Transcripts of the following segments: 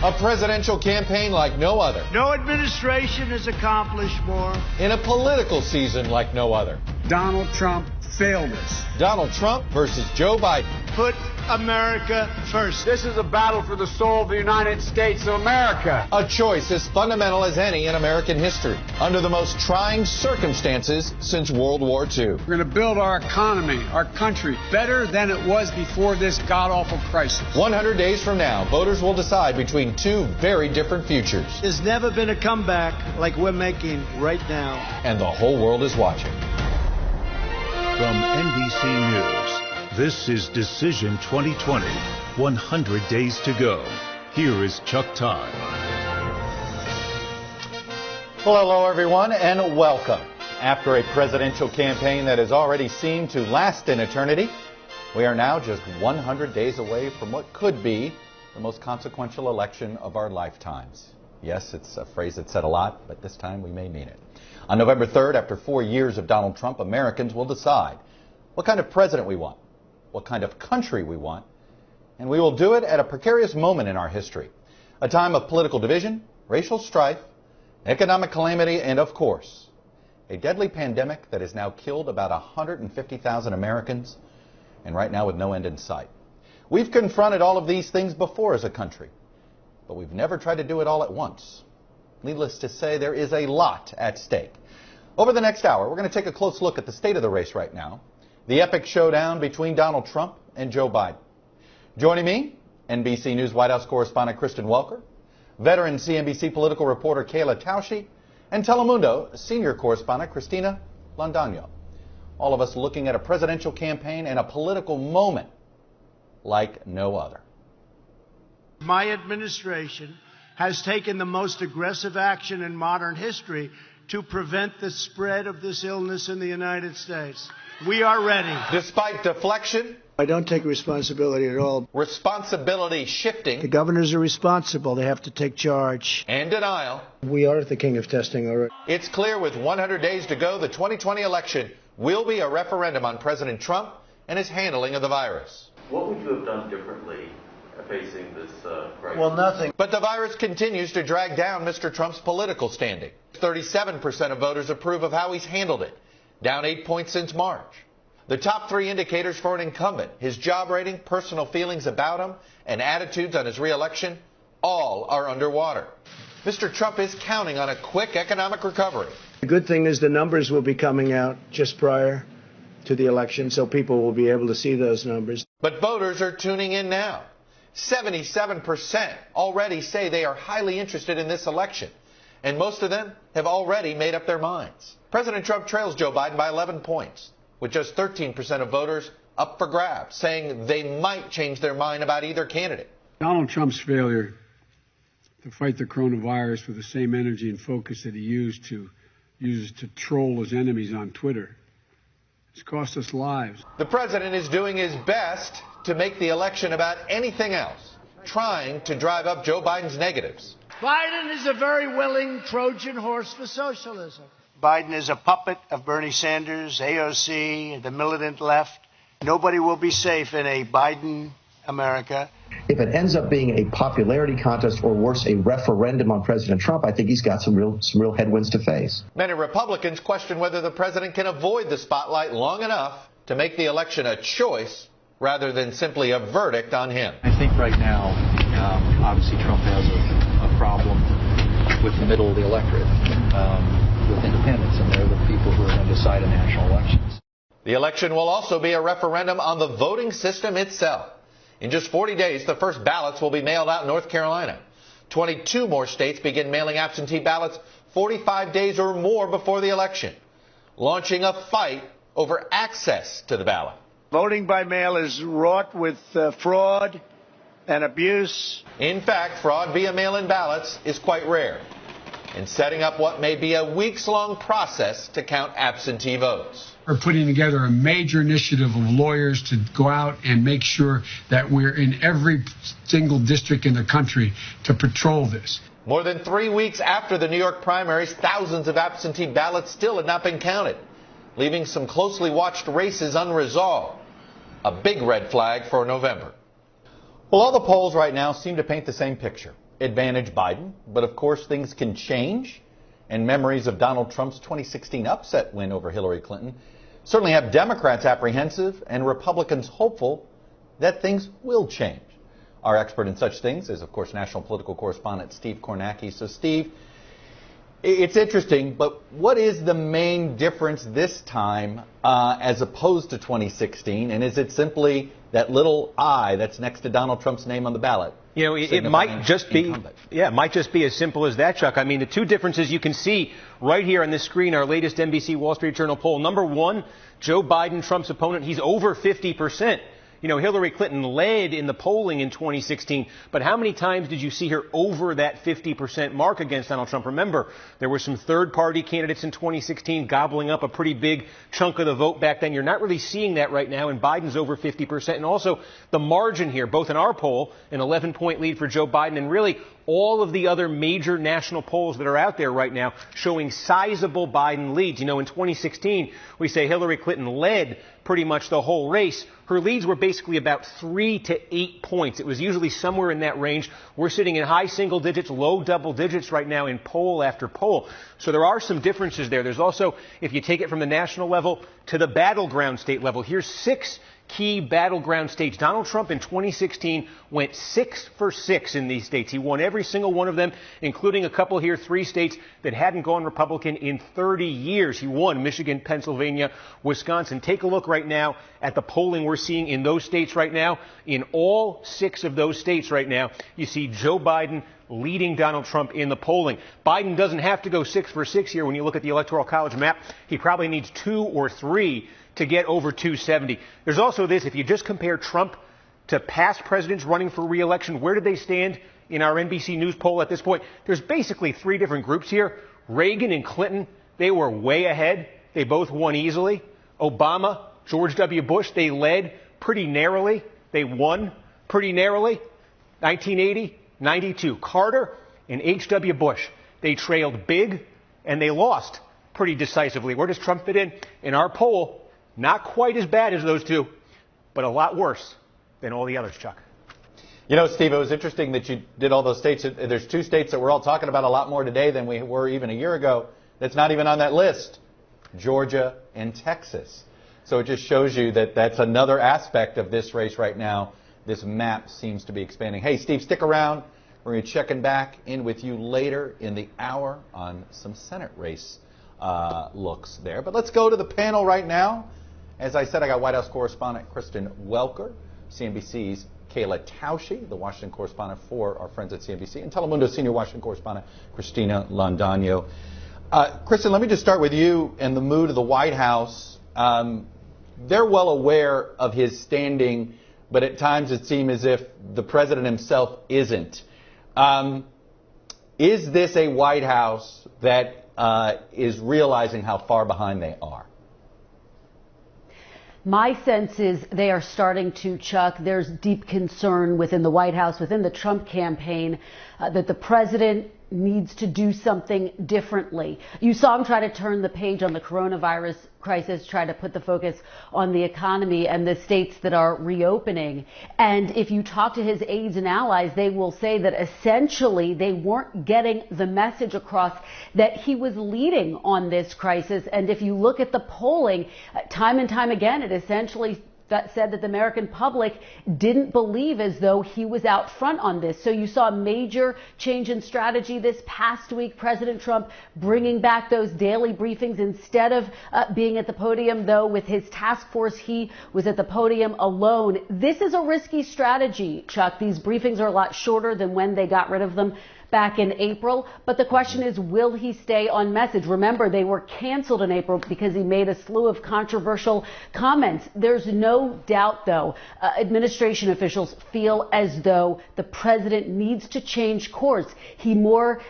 A presidential campaign like no other. No administration has accomplished more. In a political season like no other. Donald Trump failed us. Donald Trump versus Joe Biden. Put America first. This is a battle for the soul of the United States of America. A choice as fundamental as any in American history, under the most trying circumstances since World War II. We're going to build our economy, our country, better than it was before this god-awful crisis. 100 days from now, voters will decide between two very different futures. There's never been a comeback like we're making right now. And the whole world is watching. From NBC News, this is Decision 2020, 100 days to go. Here is Chuck Todd. Well, hello, everyone, and welcome. After a presidential campaign that has already seemed to last an eternity, we are now just 100 days away from what could be the most consequential election of our lifetimes. Yes, it's a phrase that's said a lot, but this time we may mean it. On November 3rd, after 4 years of Donald Trump, Americans will decide what kind of president we want, what kind of country we want, and we will do it at a precarious moment in our history, a time of political division, racial strife, economic calamity, and, of course, a deadly pandemic that has now killed about 150,000 Americans, and right now with no end in sight. We've confronted all of these things before as a country, but we've never tried to do it all at once. Needless to say, there is a lot at stake. Over the next hour, we're going to take a close look at the state of the race right now, the epic showdown between Donald Trump and Joe Biden. Joining me, NBC News White House correspondent Kristen Welker, veteran CNBC political reporter Kayla Tausche, and Telemundo senior correspondent Cristina Landano. All of us looking at a presidential campaign and a political moment like no other. My administration has taken the most aggressive action in modern history to prevent the spread of this illness in the United States. We are ready. Despite deflection, I don't take responsibility at all. responsibility shifting, The governors are responsible. They have to take charge. and denial, We are the king of testing already. it's clear with 100 days to go, the 2020 election will be a referendum on President Trump and his handling of the virus. What would you have done differently facing this crisis? Well, nothing. But the virus continues to drag down Mr. Trump's political standing. 37% of voters approve of how he's handled it, down 8 points since March. The top three indicators for an incumbent, his job rating, personal feelings about him, and attitudes on his reelection, all are underwater. Mr. Trump is counting on a quick economic recovery. The good thing is the numbers will be coming out just prior to the election, so people will be able to see those numbers. But voters are tuning in now. 77% already say they are highly interested in this election, and most of them have already made up their minds. President Trump trails Joe Biden by 11 points, with just 13% of voters up for grabs, saying they might change their mind about either candidate. Donald Trump's failure to fight the coronavirus with the same energy and focus that he uses to troll his enemies on Twitter has cost us lives. The president is doing his best to make the election about anything else, trying to drive up Joe Biden's negatives. Biden is a very willing Trojan horse for socialism. Biden is a puppet of Bernie Sanders, AOC, the militant left. Nobody will be safe in a Biden America. If it ends up being a popularity contest or worse, a referendum on President Trump, I think he's got some real headwinds to face. Many Republicans question whether the president can avoid the spotlight long enough to make the election a choice rather than simply a verdict on him. I think right now, obviously Trump has a problem with the middle of the electorate, with independents, and they're the people who are going to decide in national elections. The election will also be a referendum on the voting system itself. In just 40 days, the first ballots will be mailed out in North Carolina. 22 more states begin mailing absentee ballots 45 days or more before the election, launching a fight over access to the ballot. Voting by mail is wrought with fraud and abuse. In fact, fraud via mail-in ballots is quite rare, in setting up what may be a weeks-long process to count absentee votes. We're putting together a major initiative of lawyers to go out and make sure that we're in every single district in the country to patrol this. More than 3 weeks after the New York primaries, thousands of absentee ballots still had not been counted, leaving some closely watched races unresolved. A big red flag for November. Well, all the polls right now seem to paint the same picture. advantage Biden, but of course things can change, and memories of Donald Trump's 2016 upset win over Hillary Clinton certainly have Democrats apprehensive and Republicans hopeful that things will change. Our expert in such things is, of course, national political correspondent Steve Kornacki. So, Steve, it's interesting, but what is the main difference this time as opposed to 2016? And is it simply that little I that's next to Donald Trump's name on the ballot? You know, it might just be, it might just be as simple as that, Chuck. I mean, the two differences you can see right here on this screen, our latest NBC Wall Street Journal poll. Number one, Joe Biden, Trump's opponent, he's over 50%. You know, Hillary Clinton led in the polling in 2016, but how many times did you see her over that 50% mark against Donald Trump? Remember, there were some third-party candidates in 2016 gobbling up a pretty big chunk of the vote back then. You're not really seeing that right now, and Biden's over 50%. And also, the margin here, both in our poll, an 11-point lead for Joe Biden, and really all of the other major national polls that are out there right now showing sizable Biden leads. You know, in 2016, we say Hillary Clinton led pretty much the whole race. Her leads were basically about 3 to 8 points. It was usually somewhere in that range. We're sitting in high single digits, low double digits right now in poll after poll. So there are some differences there. There's also, if you take it from the national level to the battleground state level, here's 6 key battleground states. Donald Trump in 2016 went 6 for 6 in these states. He won every single one of them, including a couple here, 3 states that hadn't gone Republican in 30 years. He won Michigan, Pennsylvania, Wisconsin. Take a look right now at the polling we're seeing in those states right now. In all 6 of those states right now, you see Joe Biden leading Donald Trump in the polling. Biden doesn't have to go 6 for 6 here when you look at the Electoral College map. He probably needs 2 or 3 to get over 270. There's also this, if you just compare Trump to past presidents running for re-election, where did they stand in our NBC News poll at this point? There's basically 3 different groups here. Reagan and Clinton, they were way ahead. They both won easily. Obama, George W. Bush, they led pretty narrowly. They won pretty narrowly. 1980, 92. Carter and H.W. Bush, they trailed big and they lost pretty decisively. Where does Trump fit in? In our poll, not quite as bad as those two, but a lot worse than all the others, Chuck. You know, Steve, it was interesting that you did all those states. There's 2 states that we're all talking about a lot more today than we were even a year ago. That's not even on that list. Georgia and Texas. So it just shows you that that's another aspect of this race right now. This map seems to be expanding. Hey, Steve, stick around. We're going to be checking back in with you later in the hour on some Senate race looks there. But let's go to the panel right now. As I said, I got White House correspondent Kristen Welker, CNBC's Kayla Tausche, the Washington correspondent for our friends at CNBC, and Telemundo senior Washington correspondent Christina Landano. Kristen, let me just start with you and the mood of the White House. They're well aware of his standing, but at times it seems as if the president himself isn't. Is this a White House that is realizing how far behind they are? My sense is they are starting to, Chuck. There's deep concern within the White House, within the Trump campaign, that the president needs to do something differently. You saw him try to turn the page on the coronavirus crisis, try to put the focus on the economy and the states that are reopening. And if you talk to his aides and allies, they will say that essentially they weren't getting the message across that he was leading on this crisis. And if you look at the polling, time and time again, it essentially that said that the American public didn't believe as though he was out front on this. So you saw a major change in strategy this past week. President Trump bringing back those daily briefings instead of being at the podium, though, with his task force. He was at the podium alone. This is a risky strategy, Chuck. These briefings are a lot shorter than when they got rid of them back in April. But the question is, will he stay on message? Remember, they were canceled in April because he made a slew of controversial comments. There's no doubt, though, administration officials feel as though the president needs to change course. He more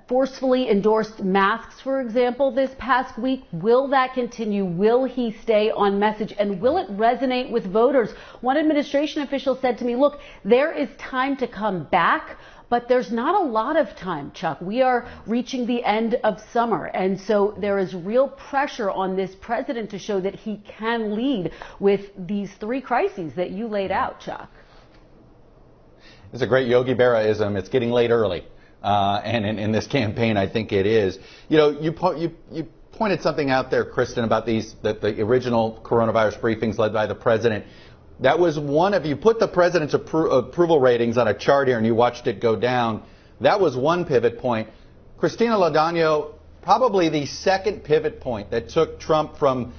forcefully endorsed masks, for example, this past week. Will that continue? Will he stay on message? And will it resonate with voters? One administration official said to me, look, there is time to come back, but there's not a lot of time, Chuck. We are reaching the end of summer, and so there is real pressure on this president to show that he can lead with these 3 crises that you laid out, Chuck. It's a great Yogi Berra-ism. It's getting late early. And in this campaign, I think it is. You know, you pointed something out there, Kristen, about the original coronavirus briefings led by the president. That was one of, you put the president's approval ratings on a chart here and you watched it go down. That was one pivot point. Cristina Lodano, probably the second pivot point that took Trump from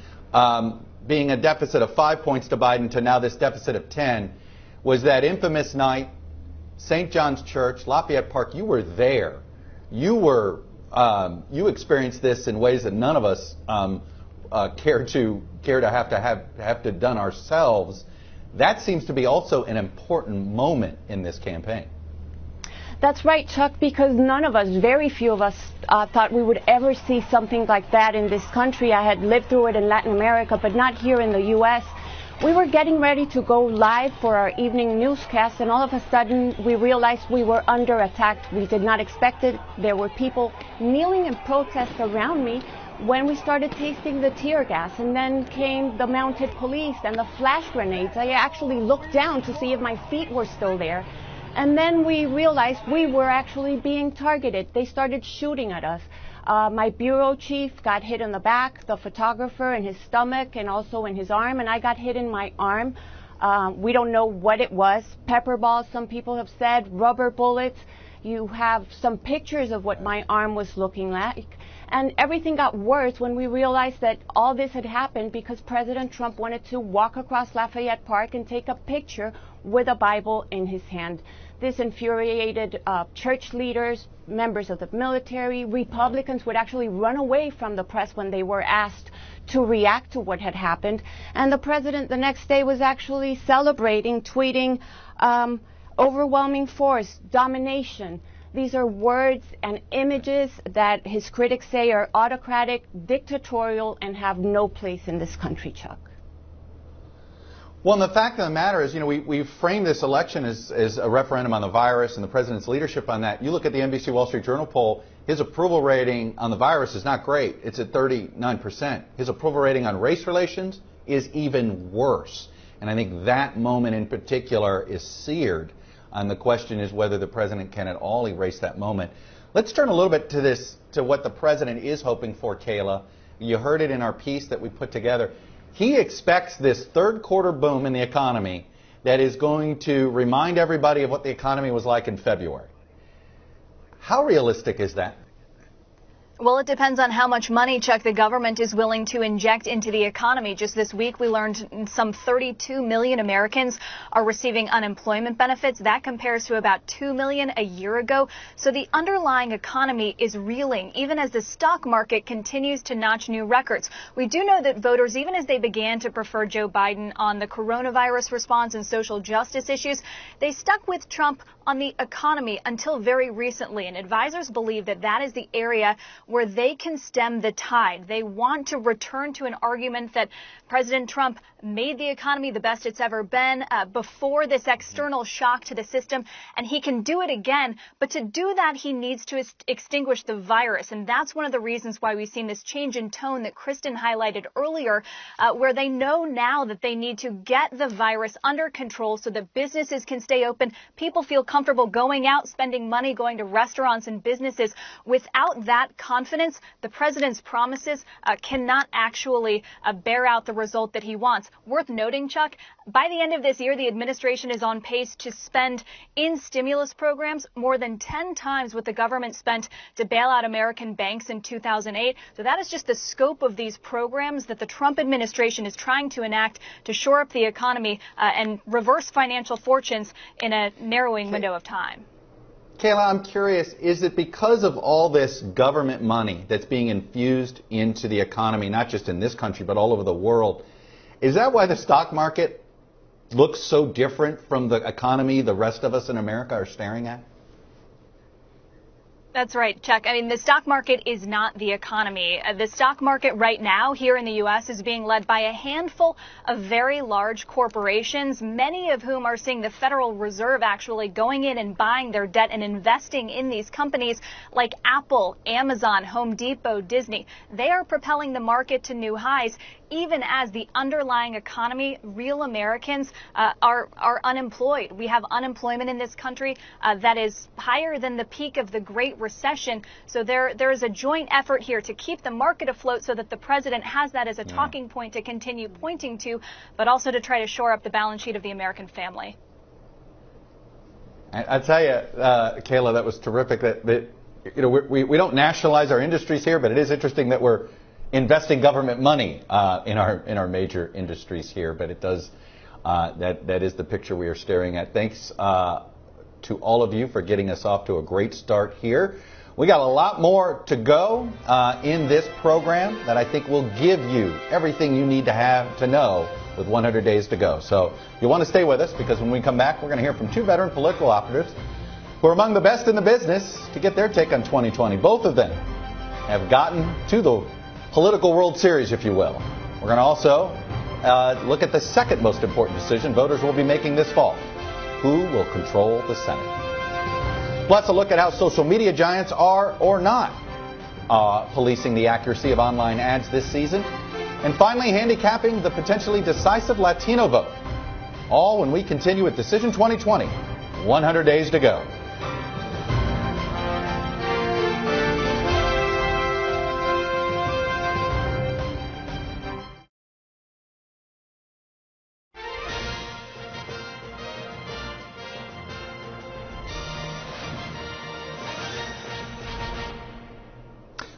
being a deficit of 5 points to Biden to now this deficit of 10, was that infamous night, St. John's Church, Lafayette Park. You were there. You experienced this in ways that none of us care to have done ourselves. That seems to be also an important moment in this campaign. That's right, Chuck, because none of us, very few of us, thought we would ever see something like that in this country. I had lived through it in Latin America, but not here in the U.S. We were getting ready to go live for our evening newscast, and all of a sudden we realized we were under attack. We did not expect it. There were people kneeling in protest around me when we started tasting the tear gas, and then came the mounted police and the flash grenades. I actually looked down to see if my feet were still there. And then we realized we were actually being targeted. They started shooting at us. My bureau chief got hit in the back, the photographer in his stomach and also in his arm, and I got hit in my arm. We don't know what it was. Pepper balls, some people have said, rubber bullets. You have some pictures of what my arm was looking like. And everything got worse when we realized that all this had happened because President Trump wanted to walk across Lafayette Park and take a picture with a Bible in his hand. This infuriated church leaders, members of the military. Republicans would actually run away from the press when they were asked to react to what had happened. And the president the next day was actually celebrating, tweeting, overwhelming force, domination. These are words and images that his critics say are autocratic, dictatorial, and have no place in this country, Chuck. Well, and the fact of the matter is, you know, we framed this election as a referendum on the virus and the president's leadership on that. You look at the NBC Wall Street Journal poll, his approval rating on the virus is not great. It's at 39%. His approval rating on race relations is even worse. And I think that moment in particular is seared. And the question is whether the president can at all erase that moment. Let's turn a little bit to what the president is hoping for, Kayla. You heard it in our piece that we put together. He expects this third quarter boom in the economy that is going to remind everybody of what the economy was like in February. How realistic is that? Well, it depends on how much money, Chuck, the government is willing to inject into the economy. Just this week, we learned some 32 million Americans are receiving unemployment benefits. That compares to about 2 million a year ago. So the underlying economy is reeling, even as the stock market continues to notch new records. We do know that voters, even as they began to prefer Joe Biden on the coronavirus response and social justice issues, they stuck with Trump on the economy until very recently. And advisors believe that that is the area where they can stem the tide. They want to return to an argument that President Trump made the economy the best it's ever been before this external shock to the system, and he can do it again. But to do that, he needs to extinguish the virus. And that's one of the reasons why we've seen this change in tone that Kristen highlighted earlier, where they know now that they need to get the virus under control so that businesses can stay open. People feel comfortable going out, spending money, going to restaurants and businesses. Without that confidence, the president's promises cannot actually bear out the result that he wants. Worth noting, Chuck, by the end of this year, the administration is on pace to spend in stimulus programs more than 10 times what the government spent to bail out American banks in 2008. So that is just the scope of these programs that the Trump administration is trying to enact to shore up the economy and reverse financial fortunes in a narrowing window of time. Kayla, I'm curious, is it because of all this government money that's being infused into the economy, not just in this country, but all over the world, is that why the stock market looks so different from the economy the rest of us in America are staring at? That's right, Chuck. I mean, the stock market is not the economy. The stock market right now here in the U.S. is being led by a handful of very large corporations, many of whom are seeing the Federal Reserve actually going in and buying their debt and investing in these companies like Apple, Amazon, Home Depot, Disney. They are propelling the market to new highs. even as the underlying economy, real Americans are unemployed. We have unemployment in this country that is higher than the peak of the Great Recession. So there is a joint effort here to keep the market afloat so that the president has that as a talking point to continue pointing to, but also to try to shore up the balance sheet of the American family. I tell you, Kayla, that was terrific. That we don't nationalize our industries here, but it is interesting that we're investing government money in our major industries here. But it does that is the picture we are staring at. Thanks to all of you for getting us off to a great start here. We got a lot more to go in this program that I think will give you everything you need to know with 100 days to go. So you want to stay with us, because when we come back, we're going to hear from two veteran political operatives who are among the best in the business to get their take on 2020. Both of them have gotten to the political World Series, if you will. We're going to also look at the second most important decision voters will be making this fall: who will control the Senate? Plus, a look at how social media giants are or not policing the accuracy of online ads this season. And finally, handicapping the potentially decisive Latino vote. All when we continue with Decision 2020, 100 days to go.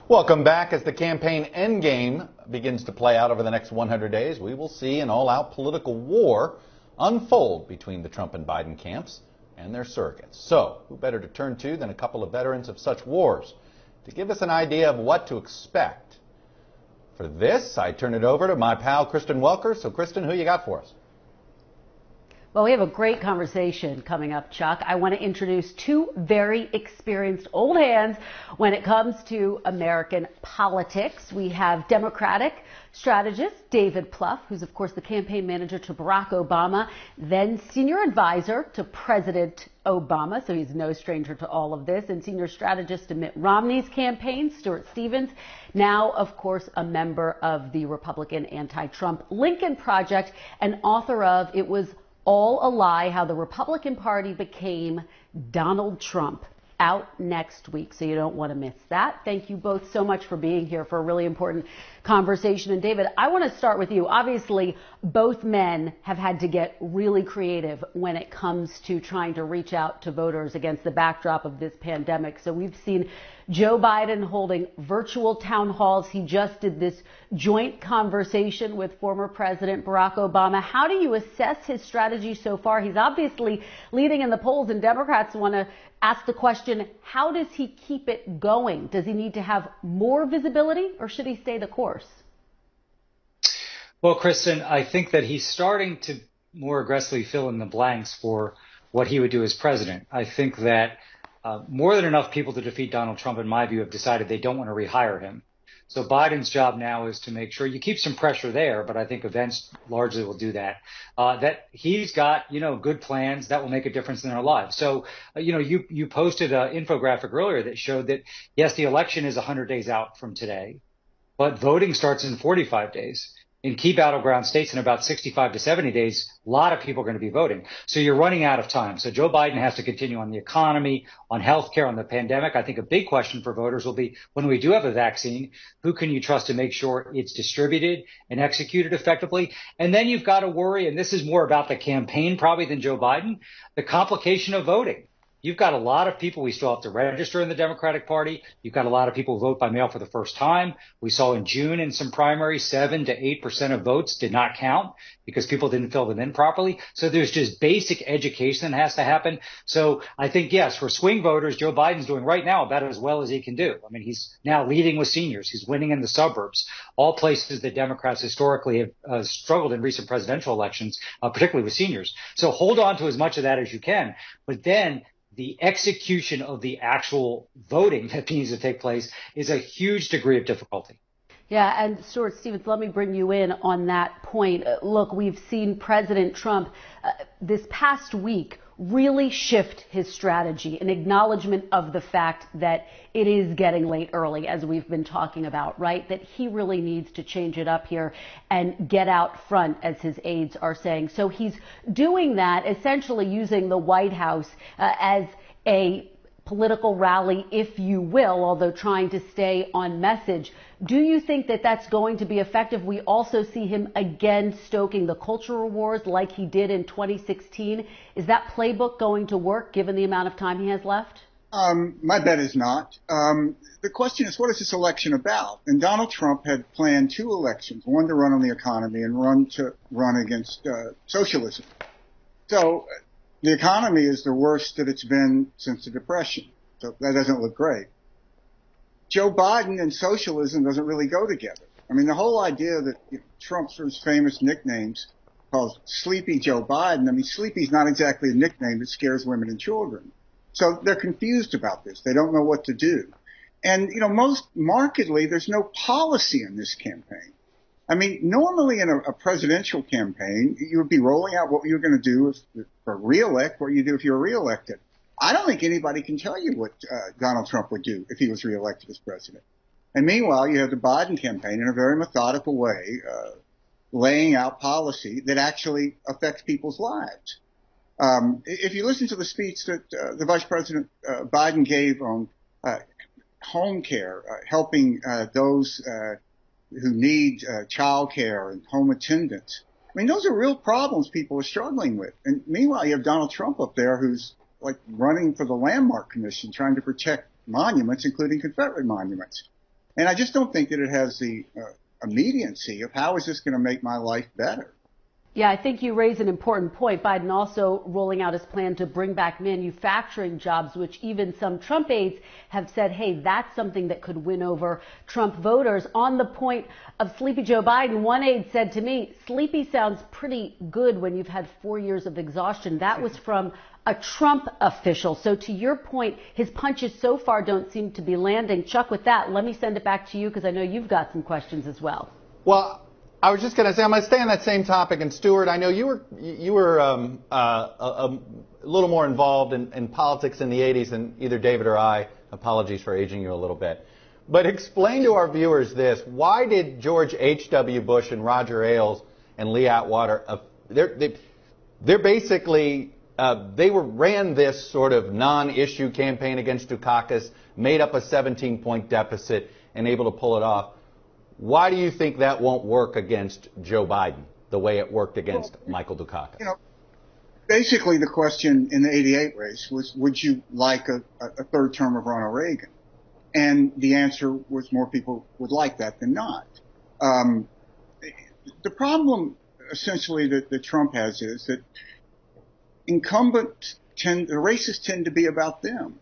Welcome back. As the campaign endgame begins to play out over the next 100 days, we will see an all-out political war unfold between the Trump and Biden camps and their surrogates. So, who better to turn to than a couple of veterans of such wars to give us an idea of what to expect? For this, I turn it over to my pal, Kristen Welker. So, Kristen, who you got for us? Well, we have a great conversation coming up, Chuck. I want to introduce two very experienced old hands when it comes to American politics. We have Democratic strategist David Plouffe, who's, of course, the campaign manager to Barack Obama, then senior advisor to President Obama, so he's no stranger to all of this, and senior strategist to Mitt Romney's campaign, Stuart Stevens, now, of course, a member of the Republican anti-Trump Lincoln Project and author of It Was All a Lie: How the Republican Party Became Donald Trump, out next week, so you don't want to miss that. Thank you both so much for being here for a really important conversation. And David, I want to start with you. Obviously, both men have had to get really creative when it comes to trying to reach out to voters against the backdrop of this pandemic. So we've seen Joe Biden holding virtual town halls. He just did this joint conversation with former President Barack Obama. How do you assess his strategy so far? He's obviously leading in the polls, and Democrats want to ask the question, how does he keep it going? Does he need to have more visibility, or should he stay the course? Well, Kristen, I think that he's starting to more aggressively fill in the blanks for what he would do as president. I think that more than enough people to defeat Donald Trump, in my view, have decided they don't want to rehire him. So Biden's job now is to make sure you keep some pressure there, but I think events largely will do that. That he's got, good plans that will make a difference in our lives. So, you posted an infographic earlier that showed that, yes, the election is 100 days out from today, but voting starts in 45 days. In key battleground states, in about 65 to 70 days, a lot of people are going to be voting. So you're running out of time. So Joe Biden has to continue on the economy, on healthcare, on the pandemic. I think a big question for voters will be, when we do have a vaccine, who can you trust to make sure it's distributed and executed effectively? And then you've got to worry, and this is more about the campaign probably than Joe Biden, the complication of voting. You've got a lot of people we still have to register in the Democratic Party. You've got a lot of people who vote by mail for the first time. We saw in June in some primaries, 7 to 8% of votes did not count because people didn't fill them in properly. So there's just basic education that has to happen. So I think, yes, for swing voters, Joe Biden's doing right now about as well as he can do. I mean, he's now leading with seniors. He's winning in the suburbs, all places that Democrats historically have struggled in recent presidential elections, particularly with seniors. So hold on to as much of that as you can. But then the execution of the actual voting that needs to take place is a huge degree of difficulty. Yeah, and Stuart Stevens, let me bring you in on that point. Look, we've seen President Trump this past week really shift his strategy in acknowledgement of the fact that it is getting late early, as we've been talking about, right? That he really needs to change it up here and get out front, as his aides are saying. So he's doing that, essentially using the White House as a political rally, if you will, although trying to stay on message. Do you think that that's going to be effective? We also see him again stoking the cultural wars like he did in 2016. Is that playbook going to work given the amount of time he has left? My bet is not. The question is, what is this election about? And Donald Trump had planned 2 elections, one to run on the economy and one to run against socialism. So the economy is the worst that it's been since the Depression. So that doesn't look great. Joe Biden and socialism doesn't really go together. I mean, the whole idea that Trump's famous nicknames called Sleepy Joe Biden, I mean, Sleepy's not exactly a nickname that scares women and children. So they're confused about this. They don't know what to do. And, most markedly, there's no policy in this campaign. I mean, normally in a presidential campaign, you would be rolling out what you're going to do for re-elect, what you do if you're reelected. I don't think anybody can tell you what Donald Trump would do if he was reelected as president. And meanwhile, you have the Biden campaign in a very methodical way, laying out policy that actually affects people's lives. If you listen to the speech that the Vice President Biden gave on home care, helping those who need child care and home attendants, I mean, those are real problems people are struggling with. And meanwhile, you have Donald Trump up there who's like running for the Landmark Commission, trying to protect monuments, including Confederate monuments. And I just don't think that it has the immediacy of how is this going to make my life better. Yeah, I think you raise an important point. Biden also rolling out his plan to bring back manufacturing jobs, which even some Trump aides have said, hey, that's something that could win over Trump voters. On the point of Sleepy Joe Biden, one aide said to me, sleepy sounds pretty good when you've had 4 years of exhaustion. That was from a Trump official. So to your point, his punches so far don't seem to be landing. Chuck, with that, let me send it back to you because I know you've got some questions as well. Well, I was just going to say, I'm going to stay on that same topic. And Stuart, I know you were a little more involved in politics in the 80s than either David or I. Apologies for aging you a little bit. But explain to our viewers this. Why did George H.W. Bush and Roger Ailes and Lee Atwater, they're basically, ran this sort of non-issue campaign against Dukakis, made up a 17-point deficit, and able to pull it off. Why do you think that won't work against Joe Biden the way it worked against Michael Dukakis? Basically the question in the 88 race was, would you like a third term of Ronald Reagan? And the answer was more people would like that than not. The problem essentially that Trump has is that incumbents the races tend to be about them.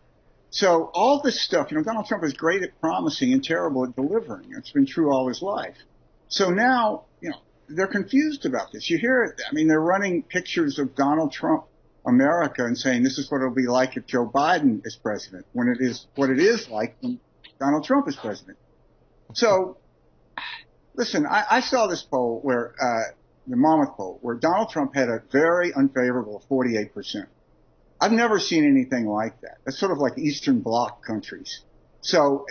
So all this stuff, Donald Trump is great at promising and terrible at delivering. It's been true all his life. So now, they're confused about this. You hear it. I mean, they're running pictures of Donald Trump America and saying this is what it'll be like if Joe Biden is president, when it is what it is like when Donald Trump is president. So, listen, I saw this poll where, the Monmouth poll, where Donald Trump had a very unfavorable 48%. I've never seen anything like that. That's sort of like Eastern Bloc countries. So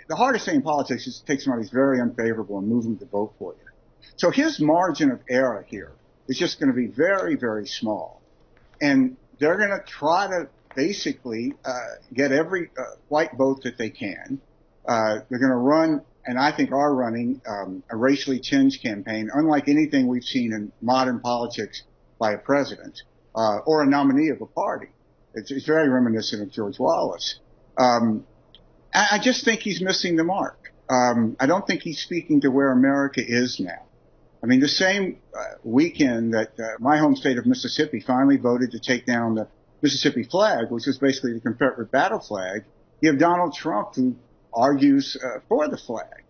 the hardest thing in politics is to take somebody who's very unfavorable and move them to vote for you. So his margin of error here is just going to be very, very small. And they're going to try to basically get every white vote that they can. They're going to run, and I think are running, a racially tinged campaign, unlike anything we've seen in modern politics by a president or a nominee of a party. It's very reminiscent of George Wallace. I just think he's missing the mark. I don't think he's speaking to where America is now. I mean, the same weekend that my home state of Mississippi finally voted to take down the Mississippi flag, which is basically the Confederate battle flag, you have Donald Trump who argues for the flag,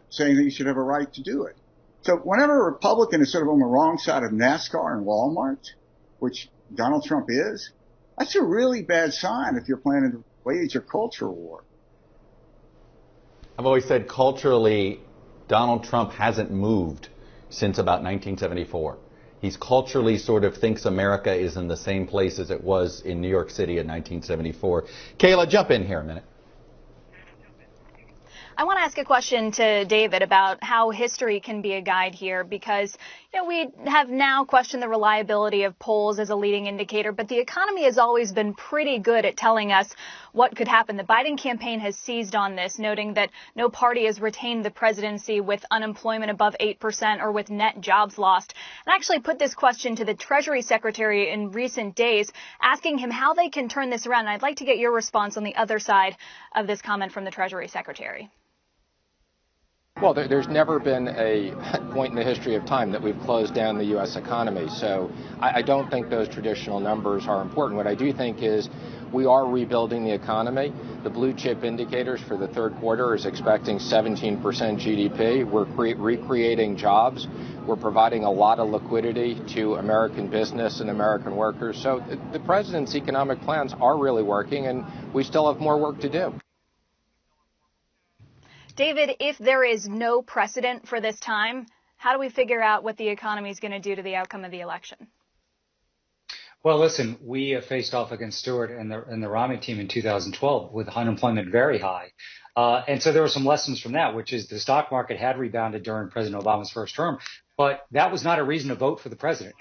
saying that you should have a right to do it. So whenever a Republican is sort of on the wrong side of NASCAR and Walmart, which Donald Trump is, that's a really bad sign if you're planning to wage a cultural war. I've always said culturally, Donald Trump hasn't moved since about 1974. He's culturally sort of thinks America is in the same place as it was in New York City in 1974. Kayla, jump in here a minute. I want to ask a question to David about how history can be a guide here, because we have now questioned the reliability of polls as a leading indicator, but the economy has always been pretty good at telling us what could happen. The Biden campaign has seized on this, noting that no party has retained the presidency with unemployment above 8% or with net jobs lost. And I actually put this question to the Treasury Secretary in recent days, asking him how they can turn this around. And I'd like to get your response on the other side of this comment from the Treasury Secretary. Well, there's never been a point in the history of time that we've closed down the U.S. economy. So I don't think those traditional numbers are important. What I do think is we are rebuilding the economy. The blue chip indicators for the third quarter is expecting 17% GDP. We're recreating jobs. We're providing a lot of liquidity to American business and American workers. So the president's economic plans are really working, and we still have more work to do. David, if there is no precedent for this time, how do we figure out what the economy is going to do to the outcome of the election? Well, listen, we faced off against Stewart and the Romney team in 2012 with unemployment very high. And so there were some lessons from that, which is the stock market had rebounded during President Obama's first term. But that was not a reason to vote for the president.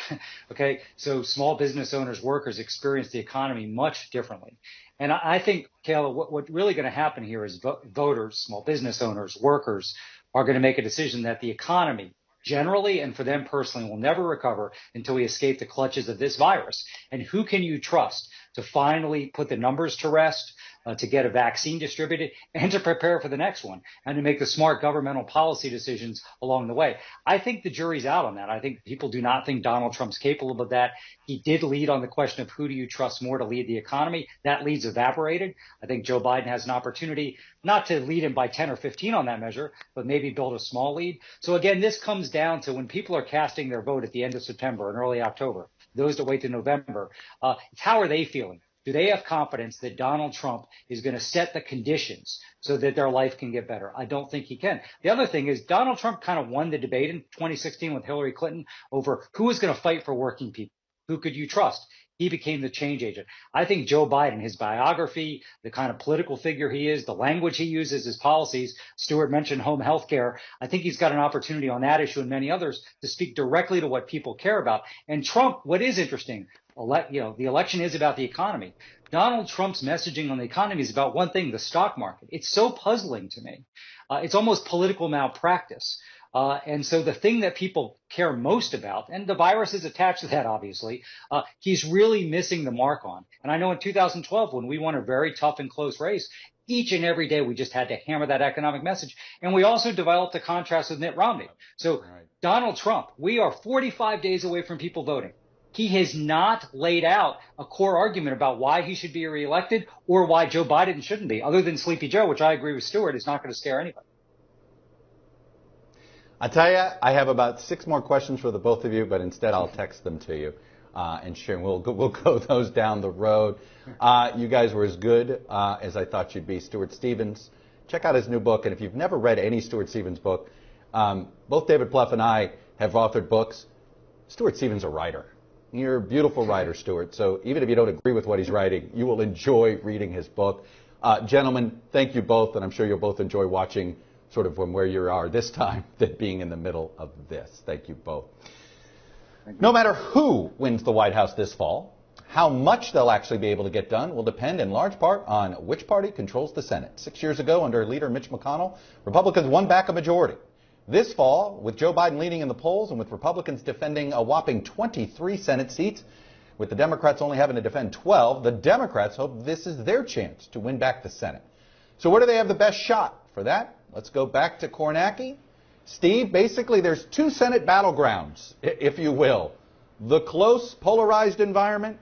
OK, so small business owners, workers experienced the economy much differently. And I think, Kayla, what's really going to happen here is voters, small business owners, workers are going to make a decision that the economy generally and for them personally will never recover until we escape the clutches of this virus. And who can you trust to finally put the numbers to rest, to get a vaccine distributed, and to prepare for the next one, and to make the smart governmental policy decisions along the way? I think the jury's out on that. I think people do not think Donald Trump's capable of that. He did lead on the question of who do you trust more to lead the economy. That lead's evaporated. I think Joe Biden has an opportunity not to lead him by 10 or 15 on that measure, but maybe build a small lead. So again, this comes down to when people are casting their vote at the end of September and early October, those that wait to November, how are they feeling? Do they have confidence that Donald Trump is going to set the conditions so that their life can get better? I don't think he can. The other thing is Donald Trump kind of won the debate in 2016 with Hillary Clinton over who was going to fight for working people. Who could you trust? He became the change agent. I think Joe Biden, his biography, the kind of political figure he is, the language he uses, his policies, Stewart mentioned home health care. I think he's got an opportunity on that issue and many others to speak directly to what people care about. And Trump, what is interesting, the election is about the economy. Donald Trump's messaging on the economy is about one thing, the stock market. It's so puzzling to me. It's almost political malpractice. And so the thing that people care most about, and the virus is attached to that, obviously, he's really missing the mark on. And I know in 2012, when we won a very tough and close race, each and every day we just had to hammer that economic message. And we also developed a contrast with Mitt Romney. So Donald Trump, we are 45 days away from people voting. He has not laid out a core argument about why he should be reelected or why Joe Biden shouldn't be, other than Sleepy Joe, which I agree with Stewart is not going to scare anybody. I tell you, I have about 6 more questions for the both of you, but instead I'll text them to you and share. We'll go those down the road. You guys were as good as I thought you'd be. Stuart Stevens, check out his new book. And if you've never read any Stuart Stevens book, both David Plouffe and I have authored books. Stuart Stevens is a writer. You're a beautiful writer, Stuart. So even if you don't agree with what he's writing, you will enjoy reading his book. Gentlemen, thank you both, and I'm sure you'll both enjoy watching sort of from where you are this time than being in the middle of this. Thank you both. No matter who wins the White House this fall, how much they'll actually be able to get done will depend in large part on which party controls the Senate. 6 years ago, under leader Mitch McConnell, Republicans won back a majority. This fall, with Joe Biden leading in the polls and with Republicans defending a whopping 23 Senate seats, with the Democrats only having to defend 12, the Democrats hope this is their chance to win back the Senate. So where do they have the best shot? For that, let's go back to Kornacki. Steve, basically there's 2 Senate battlegrounds, if you will. The close, polarized environment,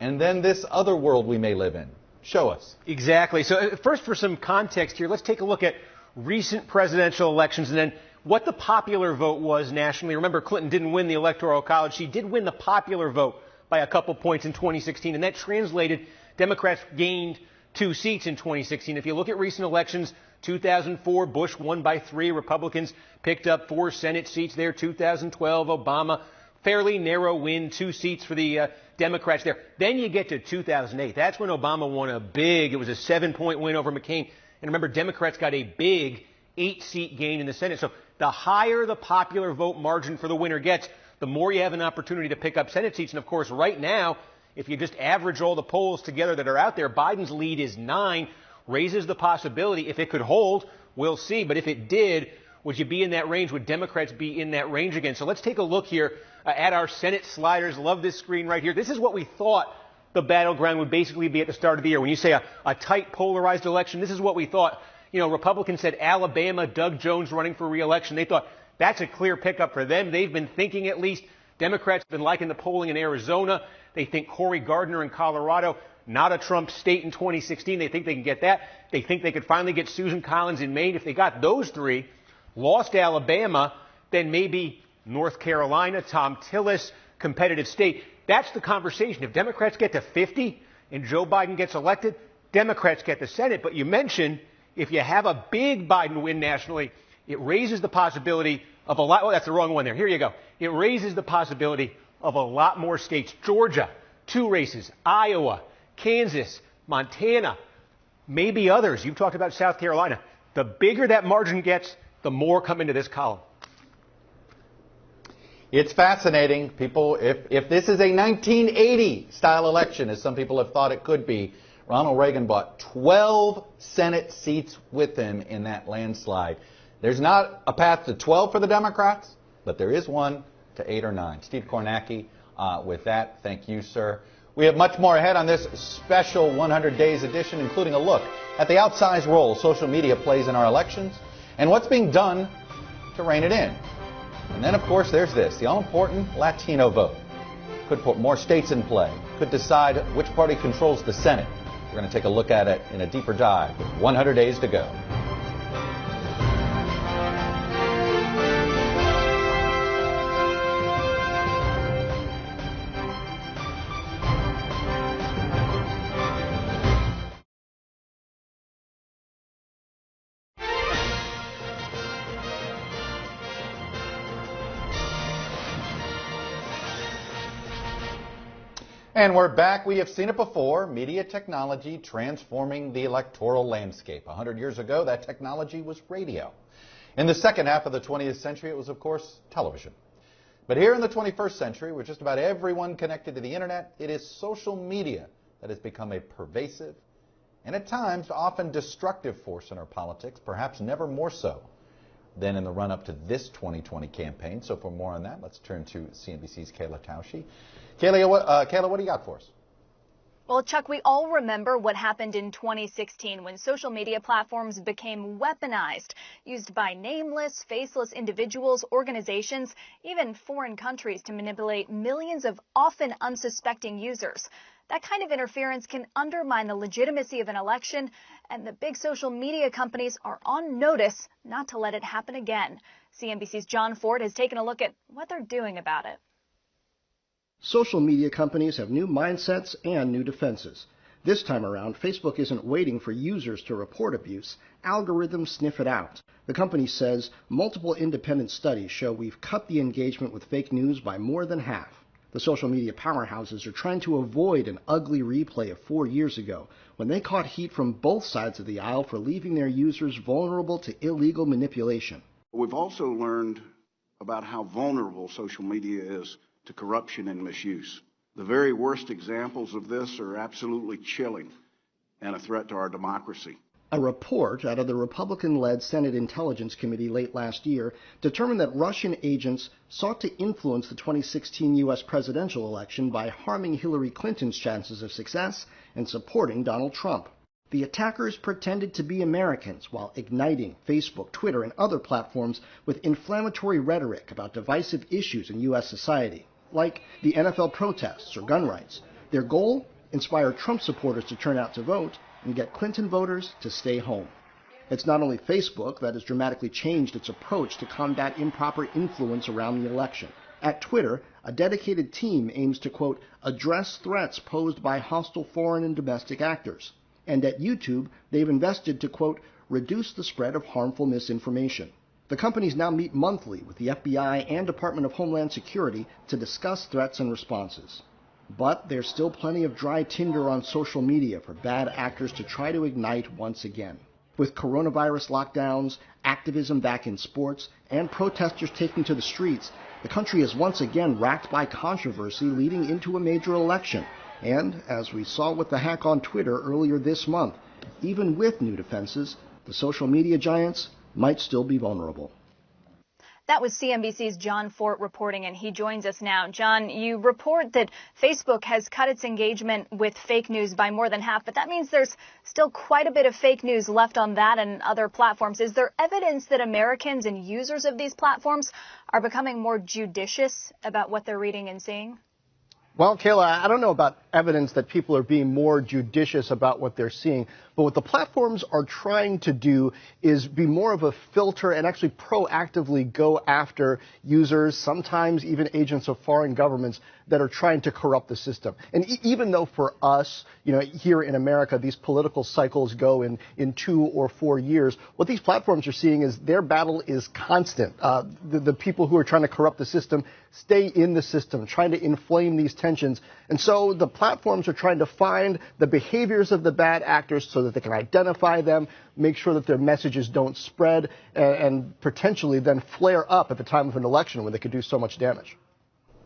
and then this other world we may live in. Show us. Exactly. So first, for some context here, let's take a look at recent presidential elections and then what the popular vote was nationally. Remember, Clinton didn't win the Electoral College. She did win the popular vote by a couple points in 2016, and that translated. Democrats gained 2 seats in 2016. If you look at recent elections, 2004, Bush won by 3. Republicans picked up 4 Senate seats there. 2012, Obama fairly narrow win, 2 seats for the Democrats there. Then you get to 2008. That's when Obama won it was a 7-point win over McCain. And remember, Democrats got a big 8-seat gain in the Senate. So the higher the popular vote margin for the winner gets, the more you have an opportunity to pick up Senate seats. And of course, right now, if you just average all the polls together that are out there, Biden's lead is 9, raises the possibility. If it could hold, we'll see. But if it did, would you be in that range? Would Democrats be in that range again? So let's take a look here at our Senate sliders. Love this screen right here. This is what we thought the battleground would basically be at the start of the year. When you say a tight, polarized election, this is what we thought. You know, Republicans said Alabama, Doug Jones running for re-election. They thought that's a clear pickup for them. They've been thinking at least. Democrats have been liking the polling in Arizona. They think Cory Gardner in Colorado, not a Trump state in 2016. They think they can get that. They think they could finally get Susan Collins in Maine. If they got those 3, lost Alabama, then maybe North Carolina, Tom Tillis, competitive state. That's the conversation. If Democrats get to 50 and Joe Biden gets elected, Democrats get the Senate. But you mentioned if you have a big Biden win nationally, it raises the possibility of a lot. Oh, that's the wrong one there. Here you go. It raises the possibility of a lot more states. Georgia, 2 races. Iowa, Kansas, Montana, maybe others. You've talked about South Carolina. The bigger that margin gets, the more come into this column. It's fascinating. People, if this is a 1980 style election, as some people have thought it could be, Ronald Reagan bought 12 Senate seats with him in that landslide. There's not a path to 12 for the Democrats, but there is one to 8 or 9. Steve Kornacki with that. Thank you, sir. We have much more ahead on this special 100 Days edition, including a look at the outsized role social media plays in our elections and what's being done to rein it in. And then, of course, there's this, the all-important Latino vote. Could put more states in play, could decide which party controls the Senate. We're going to take a look at it in a deeper dive with 100 days to go. And we're back. We have seen it before. Media technology transforming the electoral landscape. 100 years ago, that technology was radio. In the second half of the 20th century, it was, of course, television. But here in the 21st century, with just about everyone connected to the internet, it is social media that has become a pervasive and at times often destructive force in our politics, perhaps never more so than in the run-up to this 2020 campaign. So for more on that, let's turn to CNBC's Kayla Tausche. Kayla, what do you got for us? Well, Chuck, we all remember what happened in 2016 when social media platforms became weaponized, used by nameless, faceless individuals, organizations, even foreign countries to manipulate millions of often unsuspecting users. That kind of interference can undermine the legitimacy of an election, and the big social media companies are on notice not to let it happen again. CNBC's John Ford has taken a look at what they're doing about it. Social media companies have new mindsets and new defenses. This time around, Facebook isn't waiting for users to report abuse. Algorithms sniff it out. The company says multiple independent studies show we've cut the engagement with fake news by more than half. The social media powerhouses are trying to avoid an ugly replay of 4 years ago when they caught heat from both sides of the aisle for leaving their users vulnerable to illegal manipulation. We've also learned about how vulnerable social media is to corruption and misuse. The very worst examples of this are absolutely chilling and a threat to our democracy. A report out of the Republican-led Senate Intelligence Committee late last year determined that Russian agents sought to influence the 2016 U.S. presidential election by harming Hillary Clinton's chances of success and supporting Donald Trump. The attackers pretended to be Americans while igniting Facebook, Twitter, and other platforms with inflammatory rhetoric about divisive issues in U.S. society, like the NFL protests or gun rights. Their goal? Inspire Trump supporters to turn out to vote and get Clinton voters to stay home. It's not only Facebook that has dramatically changed its approach to combat improper influence around the election. At Twitter, a dedicated team aims to, quote, address threats posed by hostile foreign and domestic actors. And at YouTube, they've invested to, quote, reduce the spread of harmful misinformation. The companies now meet monthly with the FBI and Department of Homeland Security to discuss threats and responses. But there's still plenty of dry tinder on social media for bad actors to try to ignite once again. With coronavirus lockdowns, activism back in sports, and protesters taking to the streets, the country is once again racked by controversy leading into a major election. And, as we saw with the hack on Twitter earlier this month, even with new defenses, the social media giants might still be vulnerable. That was CNBC's John Fort reporting, and he joins us now. John, you report that Facebook has cut its engagement with fake news by more than half, but that means there's still quite a bit of fake news left on that and other platforms. Is there evidence that Americans and users of these platforms are becoming more judicious about what they're reading and seeing? Well, Kayla, I don't know about evidence that people are being more judicious about what they're seeing, but what the platforms are trying to do is be more of a filter and actually proactively go after users, sometimes even agents of foreign governments that are trying to corrupt the system. And even though for us, here in America, these political cycles go in 2 or 4 years, what these platforms are seeing is their battle is constant. The people who are trying to corrupt the system stay in the system, trying to inflame these tensions. And so the platforms are trying to find the behaviors of the bad actors so that they can identify them, make sure that their messages don't spread, and potentially then flare up at the time of an election when they could do so much damage.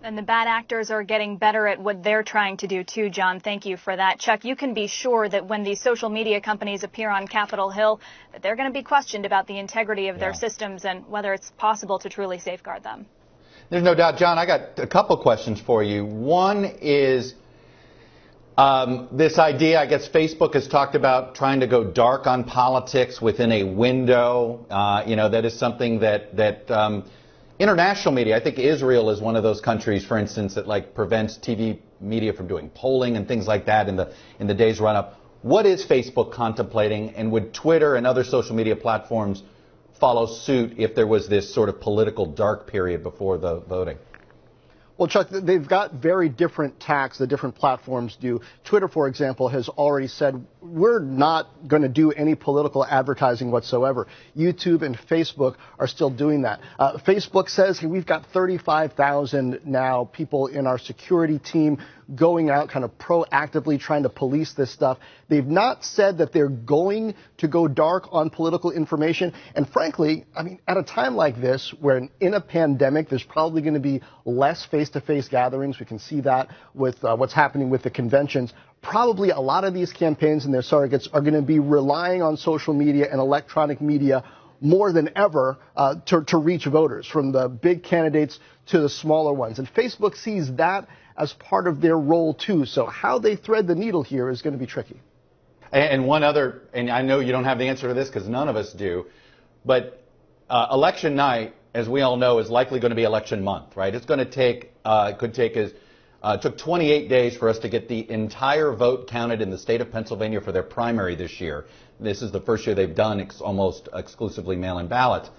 And the bad actors are getting better at what they're trying to do, too, John. Thank you for that. Chuck, you can be sure that when these social media companies appear on Capitol Hill, that they're going to be questioned about the integrity of their systems and whether it's possible to truly safeguard them. There's no doubt. John, I got a couple questions for you. One is this idea, I guess Facebook has talked about trying to go dark on politics within a window. That is something that international media, I think Israel is one of those countries, for instance, that prevents TV media from doing polling and things like that in the days run up. What is Facebook contemplating, and would Twitter and other social media platforms follow suit if there was this sort of political dark period before the voting? Well, Chuck, they've got very different tacks the different platforms do. Twitter, for example, has already said, we're not going to do any political advertising whatsoever. YouTube and Facebook are still doing that. Facebook says, hey, we've got 35,000 now people in our security team going out kind of proactively trying to police this stuff. They've not said that they're going to go dark on political information. And frankly, at a time like this, where in a pandemic, there's probably going to be less face-to-face gatherings. We can see that with what's happening with the conventions. Probably a lot of these campaigns and their surrogates are going to be relying on social media and electronic media more than ever to reach voters, from the big candidates to the smaller ones. And Facebook sees that as part of their role, too. So how they thread the needle here is going to be tricky. And one other, and I know you don't have the answer to this because none of us do, but election night, as we all know, is likely going to be election month, right? It's going to take, it took 28 days for us to get the entire vote counted in the state of Pennsylvania for their primary this year. This is the first year they've done almost exclusively mail-in ballots.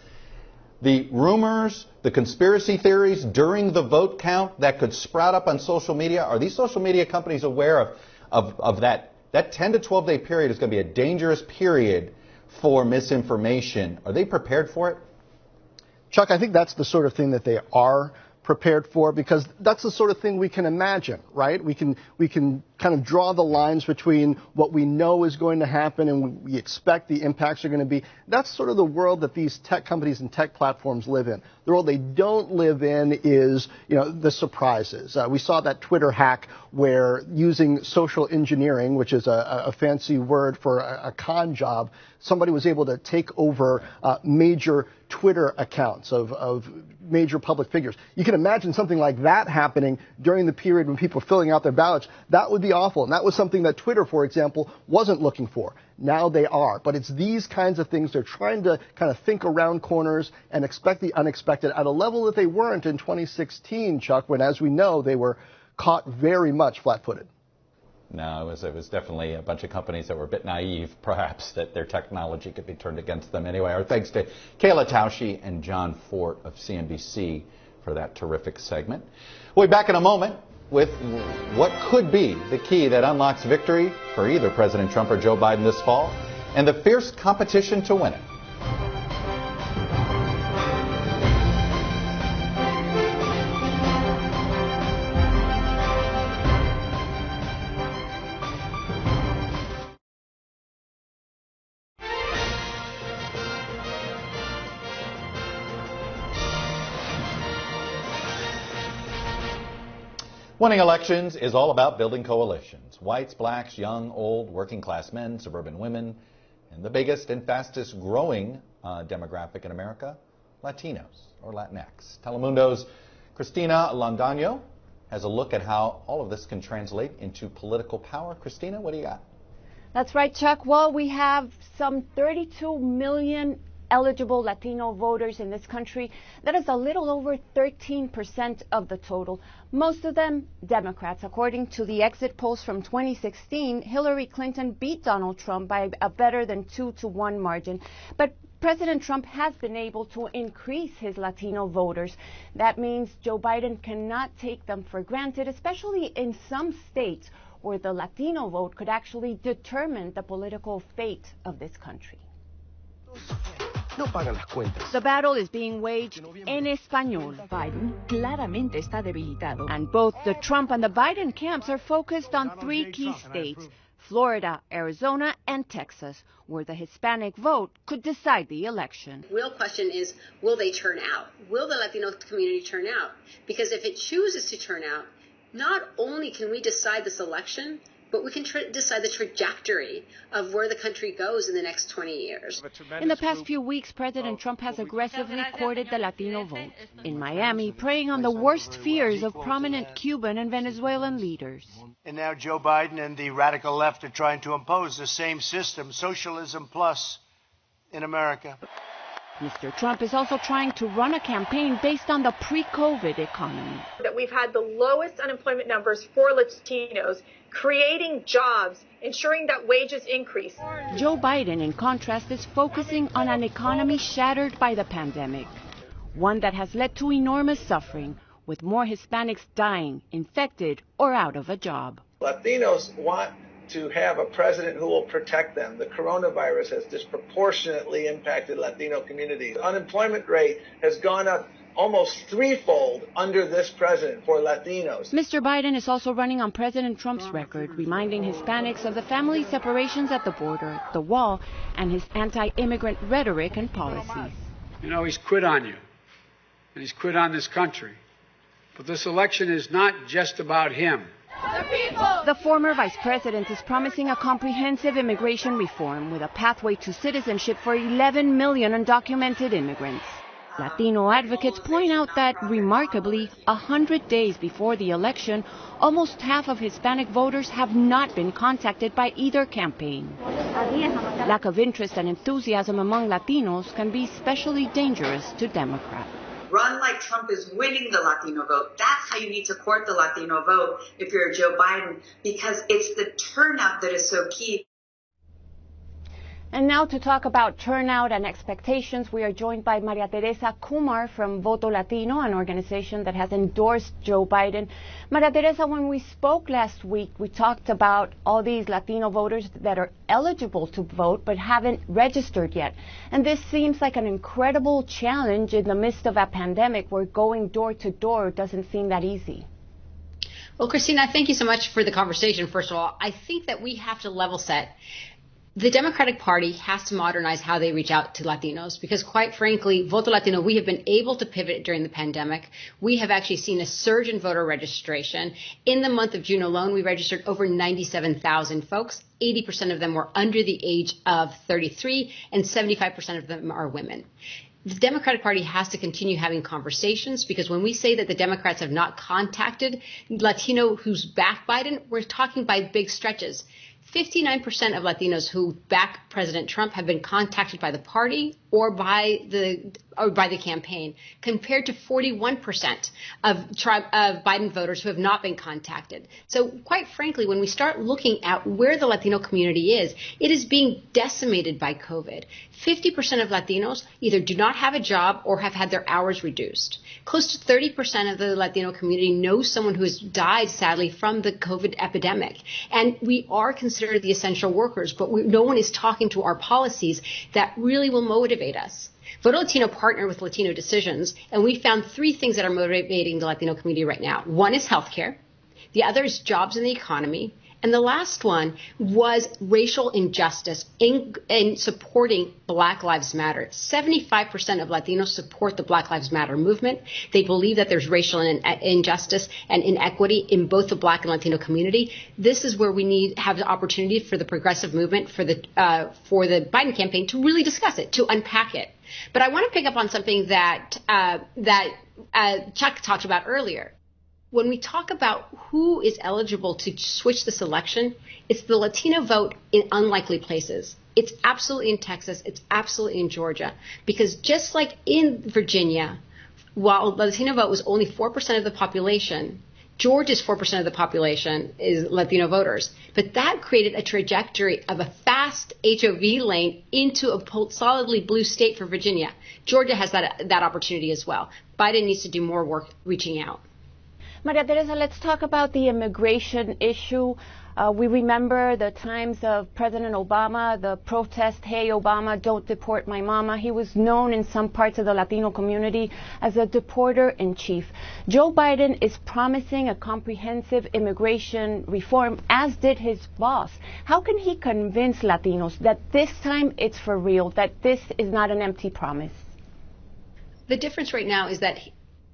The rumors, the conspiracy theories during the vote count that could sprout up on social media, are these social media companies aware of that? That 10 to 12 day period is going to be a dangerous period for misinformation. Are they prepared for it? Chuck, I think that's the sort of thing that they are prepared for, because that's the sort of thing we can imagine, right? We can kind of draw the lines between what we know is going to happen and we expect the impacts are going to be. That's sort of the world that these tech companies and tech platforms live in. The world they don't live in is, the surprises. We saw that Twitter hack where, using social engineering, which is a fancy word for a con job, somebody was able to take over major Twitter accounts of major public figures. You can imagine something like that happening during the period when people are filling out their ballots. That would be awful. And that was something that Twitter, for example, wasn't looking for. Now they are. But it's these kinds of things. They're trying to kind of think around corners and expect the unexpected at a level that they weren't in 2016, Chuck, when, as we know, they were caught very much flat-footed. No, it was definitely a bunch of companies that were a bit naive, perhaps, that their technology could be turned against them anyway. Our thanks to Kayla Tausche and John Fort of CNBC for that terrific segment. We'll be back in a moment with what could be the key that unlocks victory for either President Trump or Joe Biden this fall, and the fierce competition to win it. Winning elections is all about building coalitions. Whites, blacks, young, old, working class men, suburban women, and the biggest and fastest growing demographic in America, Latinos or Latinx. Telemundo's Cristina Landano has a look at how all of this can translate into political power. Cristina, what do you got? That's right, Chuck. Well, we have some 32 million eligible Latino voters in this country. That is a little over 13% of the total. Most of them Democrats. According to the exit polls from 2016, Hillary Clinton beat Donald Trump by a better than 2-to-1 margin. But President Trump has been able to increase his Latino voters. That means Joe Biden cannot take them for granted, especially in some states where the Latino vote could actually determine the political fate of this country. The battle is being waged en español. Biden claramente está debilitado. And both the Trump and the Biden camps are focused on three key states, Florida, Arizona, and Texas, where the Hispanic vote could decide the election. The real question is, will they turn out? Will the Latino community turn out? Because if it chooses to turn out, not only can we decide this election, but we can decide the trajectory of where the country goes in the next 20 years. In the past few weeks, President Trump has aggressively courted the Latino vote. In Miami, preying on the worst fears of prominent Cuban and Venezuelan leaders. And now Joe Biden and the radical left are trying to impose the same system, socialism plus, in America. Mr. Trump is also trying to run a campaign based on the pre-COVID economy. That we've had the lowest unemployment numbers for Latinos, creating jobs, ensuring that wages increase. Joe Biden, in contrast, is focusing on an economy shattered by the pandemic, one that has led to enormous suffering, with more Hispanics dying, infected, or out of a job. Latinos want to have a president who will protect them. The coronavirus has disproportionately impacted Latino communities. The unemployment rate has gone up almost threefold under this president for Latinos. Mr. Biden is also running on President Trump's record, reminding Hispanics of the family separations at the border, the wall, and his anti-immigrant rhetoric and policies. You know, he's quit on you, and he's quit on this country. But this election is not just about him. The former vice president is promising a comprehensive immigration reform with a pathway to citizenship for 11 million undocumented immigrants. Latino advocates point out that, remarkably, 100 days before the election, almost half of Hispanic voters have not been contacted by either campaign. Lack of interest and enthusiasm among Latinos can be especially dangerous to Democrats. Run like Trump is winning the Latino vote. That's how you need to court the Latino vote if you're Joe Biden, because it's the turnout that is so key. And now to talk about turnout and expectations, we are joined by Maria Teresa Kumar from Voto Latino, an organization that has endorsed Joe Biden. Maria Teresa, when we spoke last week, we talked about all these Latino voters that are eligible to vote but haven't registered yet. And this seems like an incredible challenge in the midst of a pandemic where going door to door doesn't seem that easy. Well, Christina, thank you so much for the conversation. First of all, I think that we have to level set. The Democratic Party has to modernize how they reach out to Latinos because, quite frankly, Voto Latino, we have been able to pivot during the pandemic. We have actually seen a surge in voter registration. In the month of June alone, we registered over 97,000 folks. 80% of them were under the age of 33, and 75% of them are women. The Democratic Party has to continue having conversations because when we say that the Democrats have not contacted Latino who's backed Biden, we're talking by big stretches. 59% of Latinos who back President Trump have been contacted by the party or by the campaign, compared to 41% of Biden voters who have not been contacted. So quite frankly, when we start looking at where the Latino community is, it is being decimated by COVID. 50% of Latinos either do not have a job or have had their hours reduced. Close to 30% of the Latino community knows someone who has died, sadly, from the COVID epidemic. And we are considered the essential workers, but no one is talking to our policies that really will motivate us. Voto Latino partner with Latino Decisions, and we found three things that are motivating the Latino community right now. One is healthcare. The other is jobs in the economy. And And the last one was racial injustice in supporting Black Lives Matter. 75% of Latinos support the Black Lives Matter movement. They believe that there's racial injustice and inequity in both the Black and Latino community. This is where we have the opportunity for the progressive movement, for the Biden campaign to really discuss it, to unpack it. But I want to pick up on something that Chuck talked about earlier. When we talk about who is eligible to switch this election, it's the Latino vote in unlikely places. It's absolutely in Texas. It's absolutely in Georgia. Because just like in Virginia, while the Latino vote was only 4% of the population, Georgia's 4% of the population is Latino voters. But that created a trajectory of a fast HOV lane into a solidly blue state for Virginia. Georgia has that opportunity as well. Biden needs to do more work reaching out. Maria Teresa, let's talk about the immigration issue. We remember the times of President Obama, the protest, "Hey Obama, don't deport my mama." He was known in some parts of the Latino community as a deporter-in-chief. Joe Biden is promising a comprehensive immigration reform, as did his boss. How can he convince Latinos that this time it's for real, that this is not an empty promise? The difference right now is that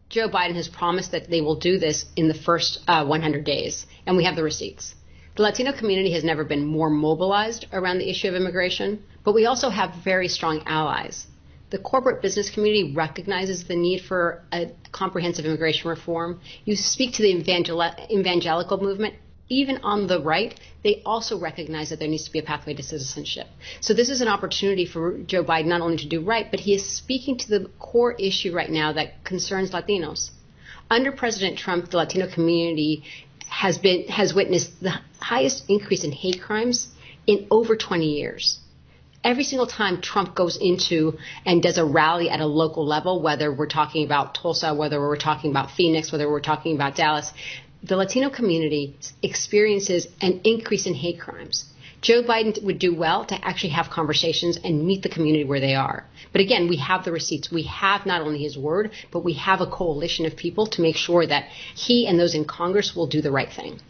Joe Biden has promised that they will do this in the first 100 days, and we have the receipts. The Latino community has never been more mobilized around the issue of immigration, but we also have very strong allies. The corporate business community recognizes the need for a comprehensive immigration reform. You speak to the evangelical movement. Even on the right, they also recognize that there needs to be a pathway to citizenship. So this is an opportunity for Joe Biden not only to do right, but he is speaking to the core issue right now that concerns Latinos. Under President Trump, the Latino community has witnessed the highest increase in hate crimes in over 20 years. Every single time Trump goes into and does a rally at a local level, whether we're talking about Tulsa, whether we're talking about Phoenix, whether we're talking about Dallas, the Latino community experiences an increase in hate crimes. Joe Biden would do well to actually have conversations and meet the community where they are. But again, we have the receipts. We have not only his word, but we have a coalition of people to make sure that he and those in Congress will do the right thing.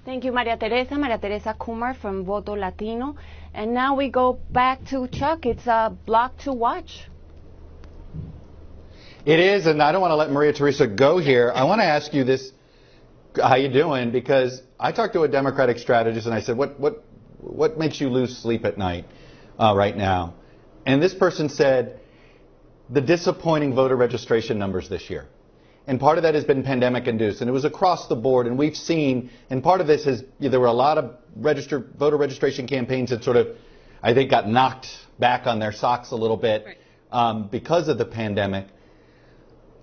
Thank you, Maria Teresa Kumar from Voto Latino. And now we go back to Chuck. It's a block to watch. It is, and I don't want to let Maria Teresa go here. I want to ask you this. How you doing? Because I talked to a Democratic strategist and I said, what makes you lose sleep at night right now? And this person said, the disappointing voter registration numbers this year. And part of that has been pandemic induced, and it was across the board. And we've seen, and part of this is, there were a lot of voter registration campaigns that sort of, I think, got knocked back on their socks a little bit because of the pandemic.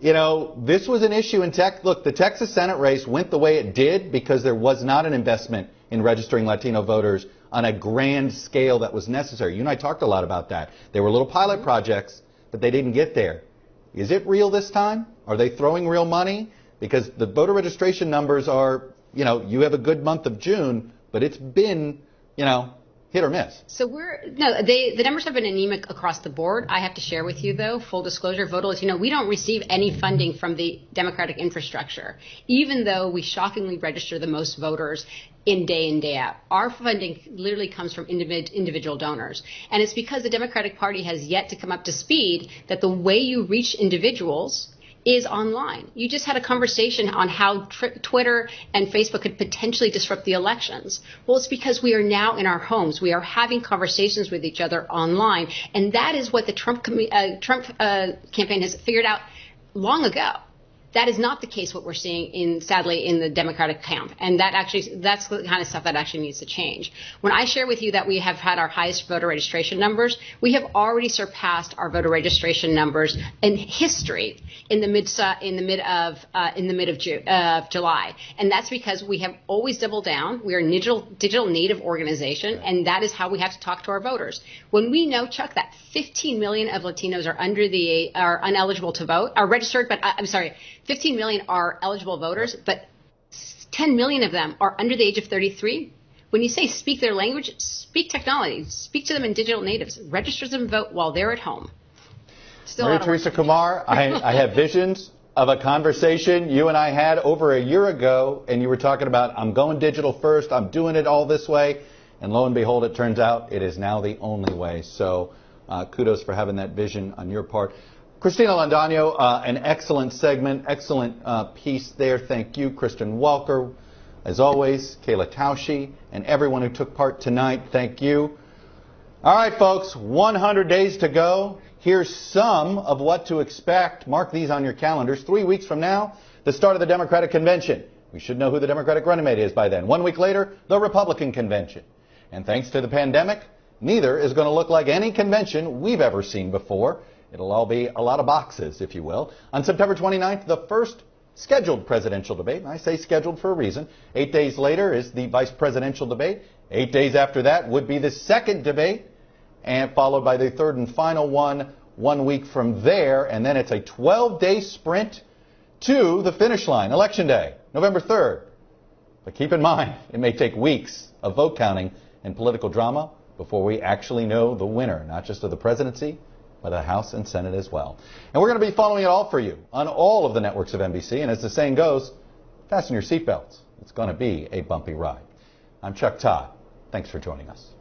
This was an issue in Look, the Texas Senate race went the way it did because there was not an investment in registering Latino voters on a grand scale that was necessary. You and I talked a lot about that. There were little pilot projects, but they didn't get there. Is it real this time? Are they throwing real money? Because the voter registration numbers are, you have a good month of June, but it's been, hit or miss. So the numbers have been anemic across the board. I have to share with you, though, full disclosure, Voto Latino, we don't receive any funding from the Democratic infrastructure, even though we shockingly register the most voters in day out. Our funding literally comes from individual donors. And it's because the Democratic Party has yet to come up to speed that the way you reach individuals is online. You just had a conversation on how Twitter and Facebook could potentially disrupt the elections. Well, it's because we are now in our homes. We are having conversations with each other online. And that is what the Trump campaign has figured out long ago. That is not the case what we're seeing sadly in the Democratic camp. And that's the kind of stuff that actually needs to change. When I share with you that we have had our highest voter registration numbers, we have already surpassed our voter registration numbers in history in the mid of July. And that's because we have always doubled down. We are a digital native organization, and that is how we have to talk to our voters. When we know, Chuck, that 15 million of Latinos are ineligible to vote, are registered, but 15 million are eligible voters, but 10 million of them are under the age of 33. When you say speak their language, speak technology, speak to them in digital natives, register them to vote while they're at home. Maria Teresa Kumar, I have visions of a conversation you and I had over a year ago, and you were talking about, I'm going digital first, I'm doing it all this way, and lo and behold, it turns out it is now the only way. So kudos for having that vision on your part. Christina Landano, an excellent segment, excellent piece there. Thank you. Kristen Walker, as always, Kayla Tausche, and everyone who took part tonight, thank you. All right, folks, 100 days to go. Here's some of what to expect. Mark these on your calendars. 3 weeks from now, the start of the Democratic Convention. We should know who the Democratic running mate is by then. 1 week later, the Republican Convention. And thanks to the pandemic, neither is going to look like any convention we've ever seen before. It'll all be a lot of boxes, if you will. On September 29th, the first scheduled presidential debate. And I say scheduled for a reason. 8 days later is the vice presidential debate. 8 days after that would be the second debate, and followed by the third and final one 1 week from there. And then it's a 12-day sprint to the finish line, Election Day, November 3rd. But keep in mind, it may take weeks of vote counting and political drama before we actually know the winner, not just of the presidency, but the House and Senate as well. And we're going to be following it all for you on all of the networks of NBC. And as the saying goes, fasten your seatbelts. It's going to be a bumpy ride. I'm Chuck Todd. Thanks for joining us.